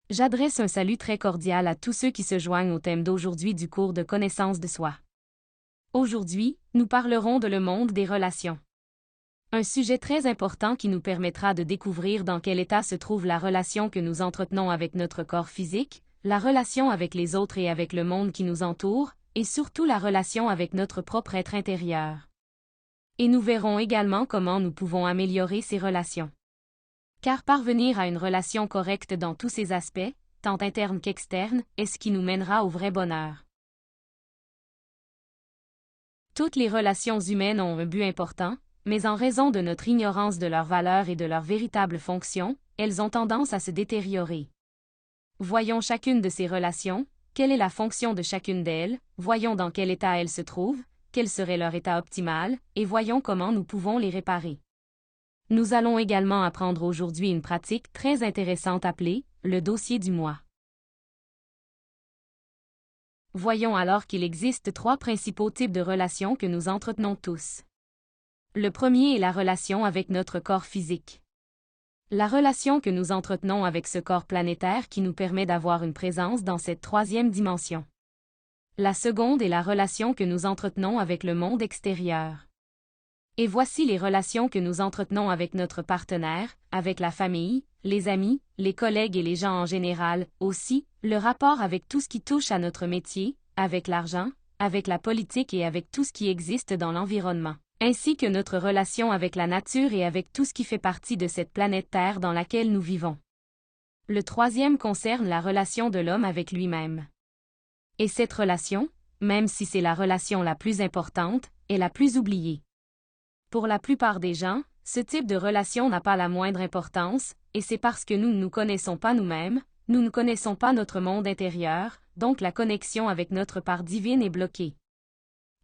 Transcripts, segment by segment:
J'adresse un salut très cordial à tous ceux qui se joignent au thème d'aujourd'hui du cours de connaissance de soi. Aujourd'hui, nous parlerons de le monde des relations. Un sujet très important qui nous permettra de découvrir dans quel état se trouve la relation que nous entretenons avec notre corps physique, la relation avec les autres et avec le monde qui nous entoure, et surtout la relation avec notre propre être intérieur. Et nous verrons également comment nous pouvons améliorer ces relations. Car parvenir à une relation correcte dans tous ses aspects, tant internes qu'externes, est ce qui nous mènera au vrai bonheur. Toutes les relations humaines ont un but important, mais en raison de notre ignorance de leurs valeurs et de leur véritable fonction, elles ont tendance à se détériorer. Voyons chacune de ces relations, quelle est la fonction de chacune d'elles, voyons dans quel état elles se trouvent, quel serait leur état optimal, et voyons comment nous pouvons les réparer. Nous allons également apprendre aujourd'hui une pratique très intéressante appelée le dossier du moi. Voyons alors qu'il existe 3 principaux types de relations que nous entretenons tous. Le premier est la relation avec notre corps physique. La relation que nous entretenons avec ce corps planétaire qui nous permet d'avoir une présence dans cette 3e dimension. La seconde est la relation que nous entretenons avec le monde extérieur. Et voici les relations que nous entretenons avec notre partenaire, avec la famille, les amis, les collègues et les gens en général, aussi, le rapport avec tout ce qui touche à notre métier, avec l'argent, avec la politique et avec tout ce qui existe dans l'environnement, ainsi que notre relation avec la nature et avec tout ce qui fait partie de cette planète Terre dans laquelle nous vivons. Le 3e concerne la relation de l'homme avec lui-même. Et cette relation, même si c'est la relation la plus importante, est la plus oubliée. Pour la plupart des gens, ce type de relation n'a pas la moindre importance, et c'est parce que nous ne nous connaissons pas nous-mêmes, nous ne connaissons pas notre monde intérieur, donc la connexion avec notre part divine est bloquée.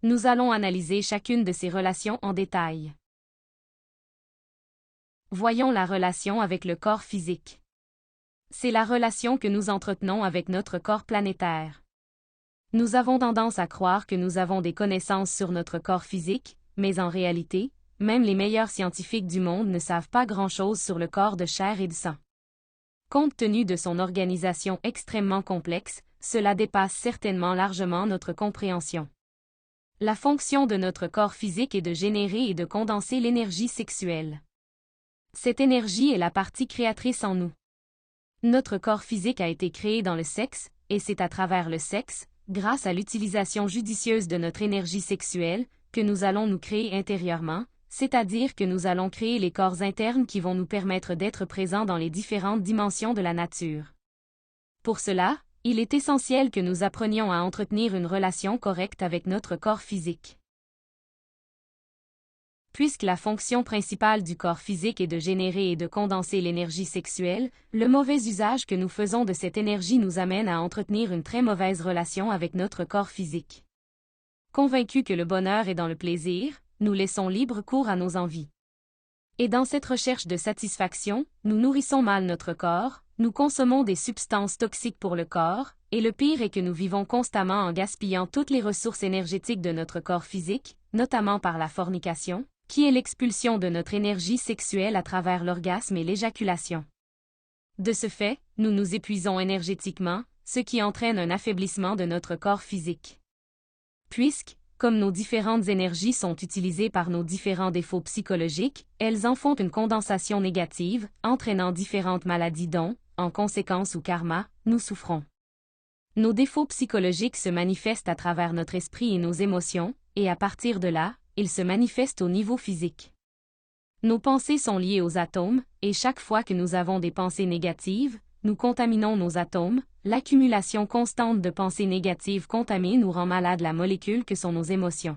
Nous allons analyser chacune de ces relations en détail. Voyons la relation avec le corps physique. C'est la relation que nous entretenons avec notre corps planétaire. Nous avons tendance à croire que nous avons des connaissances sur notre corps physique, mais en réalité, même les meilleurs scientifiques du monde ne savent pas grand-chose sur le corps de chair et de sang. Compte tenu de son organisation extrêmement complexe, cela dépasse certainement largement notre compréhension. La fonction de notre corps physique est de générer et de condenser l'énergie sexuelle. Cette énergie est la partie créatrice en nous. Notre corps physique a été créé dans le sexe, et c'est à travers le sexe, grâce à l'utilisation judicieuse de notre énergie sexuelle, que nous allons nous créer intérieurement, c'est-à-dire que nous allons créer les corps internes qui vont nous permettre d'être présents dans les différentes dimensions de la nature. Pour cela, il est essentiel que nous apprenions à entretenir une relation correcte avec notre corps physique. Puisque la fonction principale du corps physique est de générer et de condenser l'énergie sexuelle, le mauvais usage que nous faisons de cette énergie nous amène à entretenir une très mauvaise relation avec notre corps physique. Convaincus que le bonheur est dans le plaisir, nous laissons libre cours à nos envies. Et dans cette recherche de satisfaction, nous nourrissons mal notre corps, nous consommons des substances toxiques pour le corps, et le pire est que nous vivons constamment en gaspillant toutes les ressources énergétiques de notre corps physique, notamment par la fornication, qui est l'expulsion de notre énergie sexuelle à travers l'orgasme et l'éjaculation. De ce fait, nous nous épuisons énergétiquement, ce qui entraîne un affaiblissement de notre corps physique. Puisque, comme nos différentes énergies sont utilisées par nos différents défauts psychologiques, elles en font une condensation négative, entraînant différentes maladies dont, en conséquence ou karma, nous souffrons. Nos défauts psychologiques se manifestent à travers notre esprit et nos émotions, et à partir de là, ils se manifestent au niveau physique. Nos pensées sont liées aux atomes, et chaque fois que nous avons des pensées négatives, nous contaminons nos atomes. L'accumulation constante de pensées négatives contaminent nous rend malade la molécule que sont nos émotions.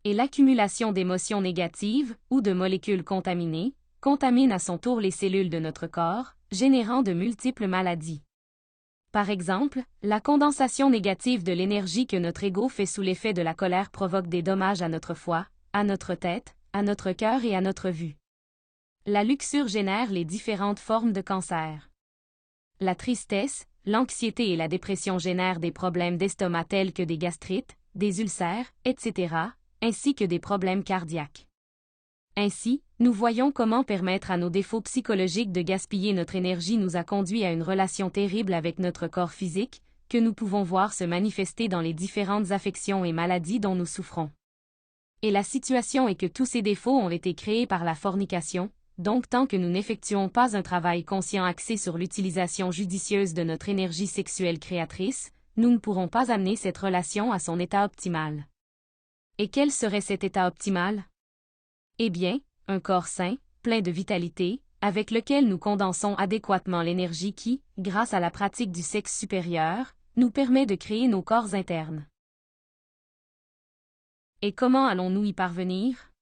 Et l'accumulation d'émotions négatives, ou de molécules contaminées, contamine à son tour les cellules de notre corps, générant de multiples maladies. Par exemple, la condensation négative de l'énergie que notre ego fait sous l'effet de la colère provoque des dommages à notre foie, à notre tête, à notre cœur et à notre vue. La luxure génère les différentes formes de cancer. La tristesse, l'anxiété et la dépression génèrent des problèmes d'estomac tels que des gastrites, des ulcères, etc., ainsi que des problèmes cardiaques. Ainsi, nous voyons comment permettre à nos défauts psychologiques de gaspiller notre énergie nous a conduit à une relation terrible avec notre corps physique, que nous pouvons voir se manifester dans les différentes affections et maladies dont nous souffrons. Et la situation est que tous ces défauts ont été créés par la fornication, donc tant que nous n'effectuons pas un travail conscient axé sur l'utilisation judicieuse de notre énergie sexuelle créatrice, nous ne pourrons pas amener cette relation à son état optimal. Et quel serait cet état optimal? Eh bien, un corps sain, plein de vitalité, avec lequel nous condensons adéquatement l'énergie qui, grâce à la pratique du sexe supérieur, nous permet de créer nos corps internes. Et comment allons-nous y parvenir?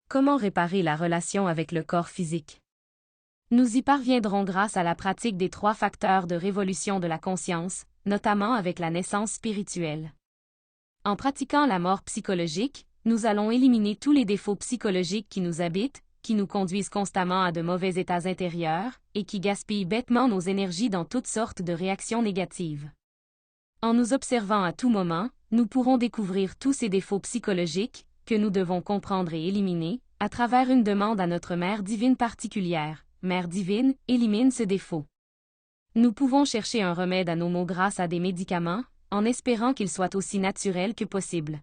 Comment réparer la relation avec le corps physique? Nous y parviendrons grâce à la pratique des 3 facteurs de révolution de la conscience, notamment avec la naissance spirituelle. En pratiquant la mort psychologique, nous allons éliminer tous les défauts psychologiques qui nous habitent, qui nous conduisent constamment à de mauvais états intérieurs, et qui gaspillent bêtement nos énergies dans toutes sortes de réactions négatives. En nous observant à tout moment, nous pourrons découvrir tous ces défauts psychologiques, que nous devons comprendre et éliminer, à travers une demande à notre Mère divine particulière. Mère divine, élimine ce défaut. Nous pouvons chercher un remède à nos maux grâce à des médicaments, en espérant qu'ils soient aussi naturels que possible.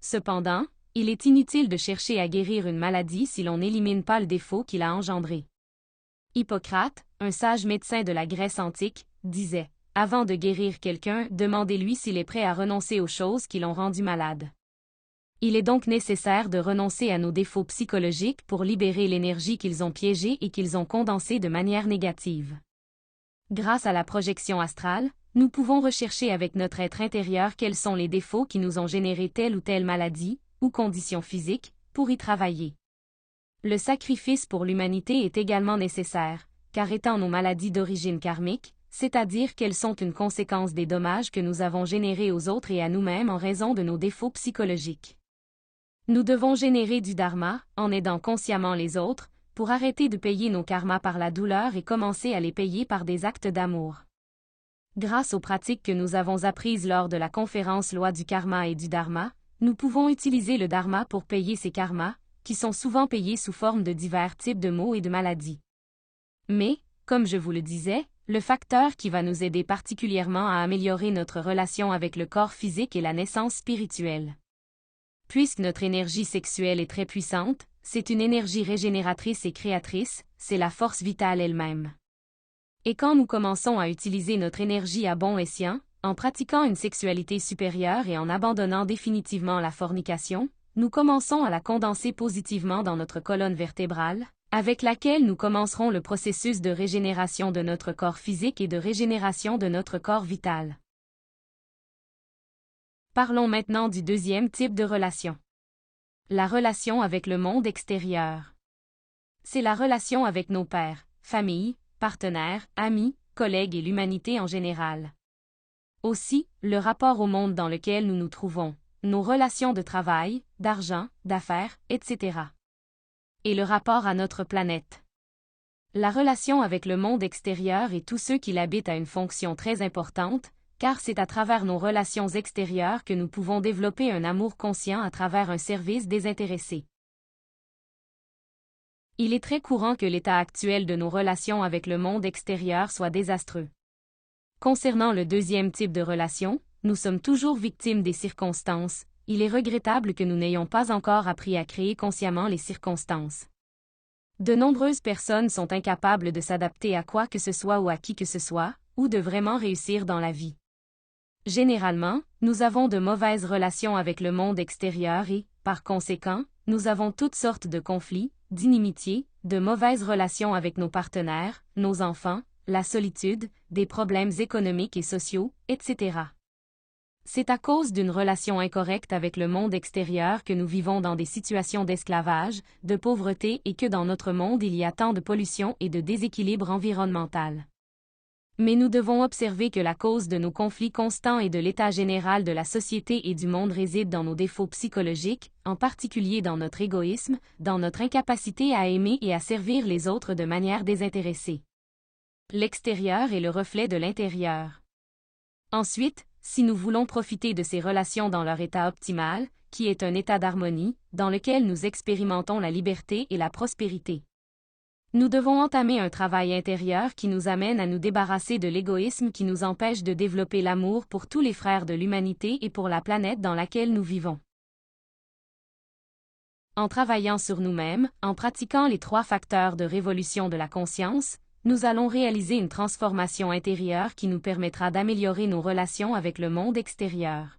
Cependant, il est inutile de chercher à guérir une maladie si l'on n'élimine pas le défaut qui l'a engendré. Hippocrate, un sage médecin de la Grèce antique, disait « Avant de guérir quelqu'un, demandez-lui s'il est prêt à renoncer aux choses qui l'ont rendu malade. » Il est donc nécessaire de renoncer à nos défauts psychologiques pour libérer l'énergie qu'ils ont piégée et qu'ils ont condensée de manière négative. Grâce à la projection astrale, nous pouvons rechercher avec notre être intérieur quels sont les défauts qui nous ont généré telle ou telle maladie, ou condition physique, pour y travailler. Le sacrifice pour l'humanité est également nécessaire, car étant nos maladies d'origine karmique, c'est-à-dire qu'elles sont une conséquence des dommages que nous avons générés aux autres et à nous-mêmes en raison de nos défauts psychologiques. Nous devons générer du dharma, en aidant consciemment les autres, pour arrêter de payer nos karmas par la douleur et commencer à les payer par des actes d'amour. Grâce aux pratiques que nous avons apprises lors de la conférence Loi du karma et du dharma, nous pouvons utiliser le dharma pour payer ces karmas, qui sont souvent payés sous forme de divers types de maux et de maladies. Mais, comme je vous le disais, le facteur qui va nous aider particulièrement à améliorer notre relation avec le corps physique est la naissance spirituelle. Puisque notre énergie sexuelle est très puissante, c'est une énergie régénératrice et créatrice, c'est la force vitale elle-même. Et quand nous commençons à utiliser notre énergie à bon escient, en pratiquant une sexualité supérieure et en abandonnant définitivement la fornication, nous commençons à la condenser positivement dans notre colonne vertébrale, avec laquelle nous commencerons le processus de régénération de notre corps physique et de régénération de notre corps vital. Parlons maintenant du deuxième type de relation. La relation avec le monde extérieur. C'est la relation avec nos pairs, famille, partenaires, amis, collègues et l'humanité en général. Aussi, le rapport au monde dans lequel nous nous trouvons, nos relations de travail, d'argent, d'affaires, etc. Et le rapport à notre planète. La relation avec le monde extérieur et tous ceux qui l'habitent a une fonction très importante, car c'est à travers nos relations extérieures que nous pouvons développer un amour conscient à travers un service désintéressé. Il est très courant que l'état actuel de nos relations avec le monde extérieur soit désastreux. Concernant le deuxième type de relation, nous sommes toujours victimes des circonstances. Il est regrettable que nous n'ayons pas encore appris à créer consciemment les circonstances. De nombreuses personnes sont incapables de s'adapter à quoi que ce soit ou à qui que ce soit, ou de vraiment réussir dans la vie. Généralement, nous avons de mauvaises relations avec le monde extérieur et, par conséquent, nous avons toutes sortes de conflits, d'inimitiés, de mauvaises relations avec nos partenaires, nos enfants, la solitude, des problèmes économiques et sociaux, etc. C'est à cause d'une relation incorrecte avec le monde extérieur que nous vivons dans des situations d'esclavage, de pauvreté et que dans notre monde il y a tant de pollution et de déséquilibre environnemental. Mais nous devons observer que la cause de nos conflits constants et de l'état général de la société et du monde réside dans nos défauts psychologiques, en particulier dans notre égoïsme, dans notre incapacité à aimer et à servir les autres de manière désintéressée. L'extérieur est le reflet de l'intérieur. Ensuite, si nous voulons profiter de ces relations dans leur état optimal, qui est un état d'harmonie, dans lequel nous expérimentons la liberté et la prospérité. Nous devons entamer un travail intérieur qui nous amène à nous débarrasser de l'égoïsme qui nous empêche de développer l'amour pour tous les frères de l'humanité et pour la planète dans laquelle nous vivons. En travaillant sur nous-mêmes, en pratiquant les 3 facteurs de révolution de la conscience, nous allons réaliser une transformation intérieure qui nous permettra d'améliorer nos relations avec le monde extérieur.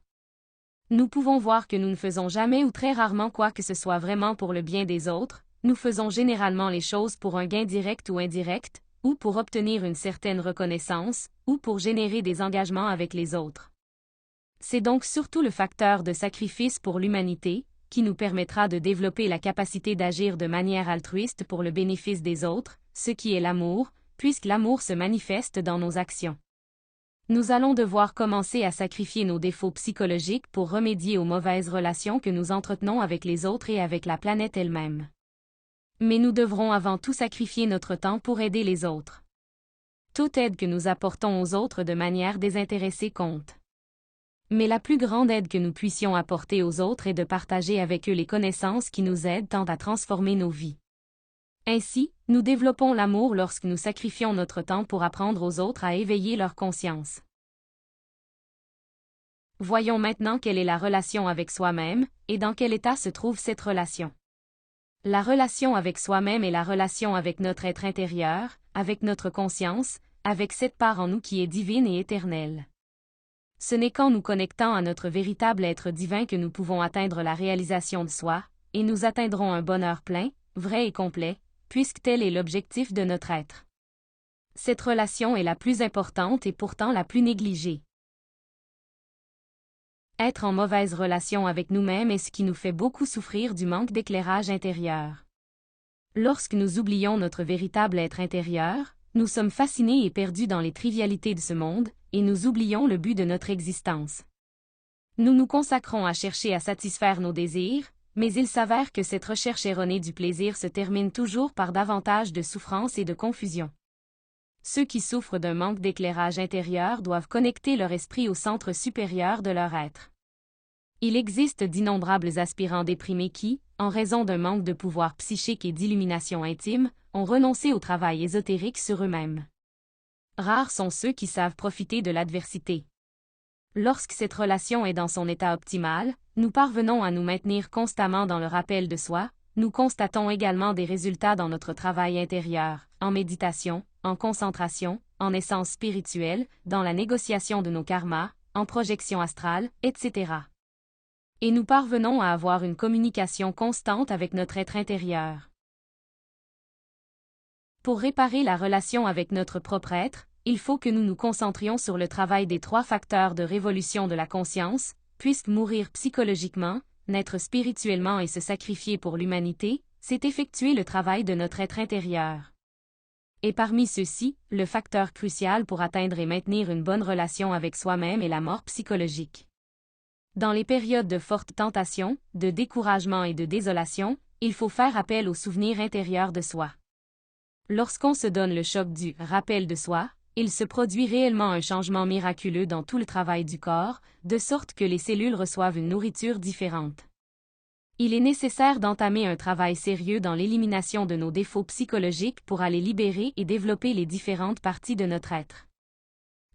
Nous pouvons voir que nous ne faisons jamais ou très rarement quoi que ce soit vraiment pour le bien des autres. Nous faisons généralement les choses pour un gain direct ou indirect, ou pour obtenir une certaine reconnaissance, ou pour générer des engagements avec les autres. C'est donc surtout le facteur de sacrifice pour l'humanité, qui nous permettra de développer la capacité d'agir de manière altruiste pour le bénéfice des autres, ce qui est l'amour, puisque l'amour se manifeste dans nos actions. Nous allons devoir commencer à sacrifier nos défauts psychologiques pour remédier aux mauvaises relations que nous entretenons avec les autres et avec la planète elle-même. Mais nous devrons avant tout sacrifier notre temps pour aider les autres. Toute aide que nous apportons aux autres de manière désintéressée compte. Mais la plus grande aide que nous puissions apporter aux autres est de partager avec eux les connaissances qui nous aident tant à transformer nos vies. Ainsi, nous développons l'amour lorsque nous sacrifions notre temps pour apprendre aux autres à éveiller leur conscience. Voyons maintenant quelle est la relation avec soi-même, et dans quel état se trouve cette relation. La relation avec soi-même est la relation avec notre être intérieur, avec notre conscience, avec cette part en nous qui est divine et éternelle. Ce n'est qu'en nous connectant à notre véritable être divin que nous pouvons atteindre la réalisation de soi, et nous atteindrons un bonheur plein, vrai et complet, puisque tel est l'objectif de notre être. Cette relation est la plus importante et pourtant la plus négligée. Être en mauvaise relation avec nous-mêmes est ce qui nous fait beaucoup souffrir du manque d'éclairage intérieur. Lorsque nous oublions notre véritable être intérieur, nous sommes fascinés et perdus dans les trivialités de ce monde, et nous oublions le but de notre existence. Nous nous consacrons à chercher à satisfaire nos désirs, mais il s'avère que cette recherche erronée du plaisir se termine toujours par davantage de souffrance et de confusion. Ceux qui souffrent d'un manque d'éclairage intérieur doivent connecter leur esprit au centre supérieur de leur être. Il existe d'innombrables aspirants déprimés qui, en raison d'un manque de pouvoir psychique et d'illumination intime, ont renoncé au travail ésotérique sur eux-mêmes. Rares sont ceux qui savent profiter de l'adversité. Lorsque cette relation est dans son état optimal, nous parvenons à nous maintenir constamment dans le rappel de soi, nous constatons également des résultats dans notre travail intérieur, en méditation, en concentration, en essence spirituelle, dans la négociation de nos karmas, en projection astrale, etc. Et nous parvenons à avoir une communication constante avec notre être intérieur. Pour réparer la relation avec notre propre être, il faut que nous nous concentrions sur le travail des 3 facteurs de révolution de la conscience, puisque mourir psychologiquement, naître spirituellement et se sacrifier pour l'humanité, c'est effectuer le travail de notre être intérieur. Et parmi ceux-ci, le facteur crucial pour atteindre et maintenir une bonne relation avec soi-même est la mort psychologique. Dans les périodes de forte tentation, de découragement et de désolation, il faut faire appel au souvenir intérieur de soi. Lorsqu'on se donne le choc du « rappel de soi », il se produit réellement un changement miraculeux dans tout le travail du corps, de sorte que les cellules reçoivent une nourriture différente. Il est nécessaire d'entamer un travail sérieux dans l'élimination de nos défauts psychologiques pour aller libérer et développer les différentes parties de notre être.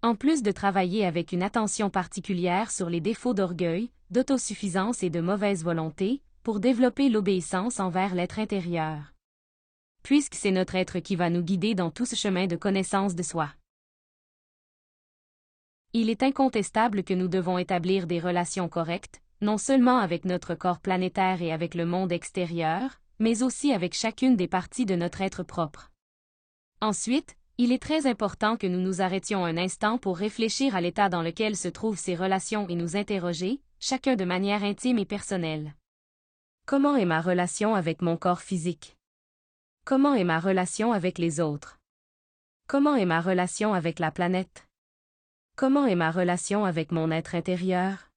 En plus de travailler avec une attention particulière sur les défauts d'orgueil, d'autosuffisance et de mauvaise volonté, pour développer l'obéissance envers l'être intérieur. Puisque c'est notre être qui va nous guider dans tout ce chemin de connaissance de soi. Il est incontestable que nous devons établir des relations correctes, non seulement avec notre corps planétaire et avec le monde extérieur, mais aussi avec chacune des parties de notre être propre. Ensuite, il est très important que nous nous arrêtions un instant pour réfléchir à l'état dans lequel se trouvent ces relations et nous interroger, chacun de manière intime et personnelle. Comment est ma relation avec mon corps physique? Comment est ma relation avec les autres? Comment est ma relation avec la planète? Comment est ma relation avec mon être intérieur?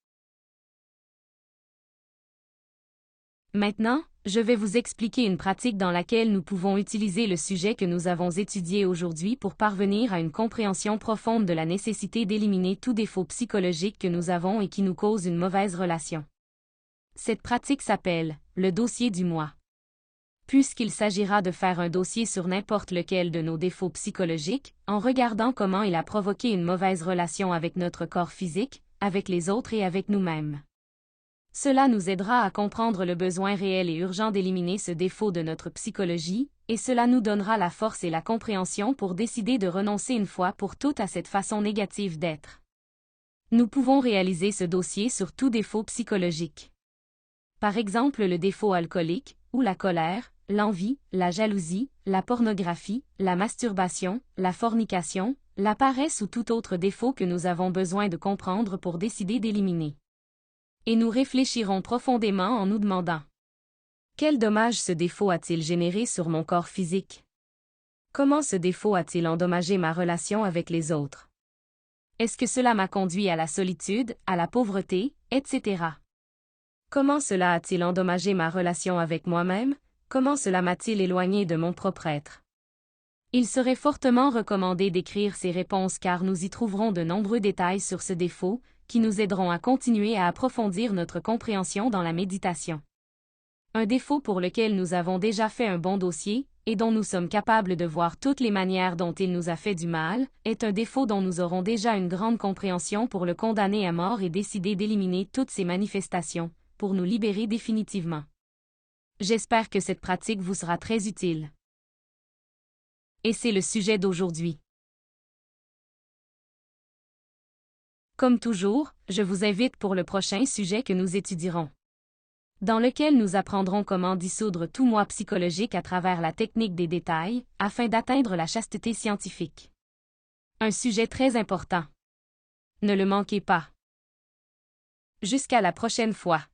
Maintenant, je vais vous expliquer une pratique dans laquelle nous pouvons utiliser le sujet que nous avons étudié aujourd'hui pour parvenir à une compréhension profonde de la nécessité d'éliminer tout défaut psychologique que nous avons et qui nous cause une mauvaise relation. Cette pratique s'appelle le dossier du moi. Puisqu'il s'agira de faire un dossier sur n'importe lequel de nos défauts psychologiques, en regardant comment il a provoqué une mauvaise relation avec notre corps physique, avec les autres et avec nous-mêmes. Cela nous aidera à comprendre le besoin réel et urgent d'éliminer ce défaut de notre psychologie, et cela nous donnera la force et la compréhension pour décider de renoncer une fois pour toutes à cette façon négative d'être. Nous pouvons réaliser ce dossier sur tout défaut psychologique. Par exemple le défaut alcoolique, ou la colère, l'envie, la jalousie, la pornographie, la masturbation, la fornication, la paresse ou tout autre défaut que nous avons besoin de comprendre pour décider d'éliminer. Et nous réfléchirons profondément en nous demandant: quel dommage ce défaut a-t-il généré sur mon corps physique? Comment ce défaut a-t-il endommagé ma relation avec les autres? Est-ce que cela m'a conduit à la solitude, à la pauvreté, etc.? Comment cela a-t-il endommagé ma relation avec moi-même? Comment cela m'a-t-il éloigné de mon propre être? Il serait fortement recommandé d'écrire ces réponses car nous y trouverons de nombreux détails sur ce défaut, qui nous aideront à continuer à approfondir notre compréhension dans la méditation. Un défaut pour lequel nous avons déjà fait un bon dossier, et dont nous sommes capables de voir toutes les manières dont il nous a fait du mal, est un défaut dont nous aurons déjà une grande compréhension pour le condamner à mort et décider d'éliminer toutes ses manifestations, pour nous libérer définitivement. J'espère que cette pratique vous sera très utile. Et c'est le sujet d'aujourd'hui. Comme toujours, je vous invite pour le prochain sujet que nous étudierons, dans lequel nous apprendrons comment dissoudre tout moi psychologique à travers la technique des détails, afin d'atteindre la chasteté scientifique. Un sujet très important. Ne le manquez pas. Jusqu'à la prochaine fois.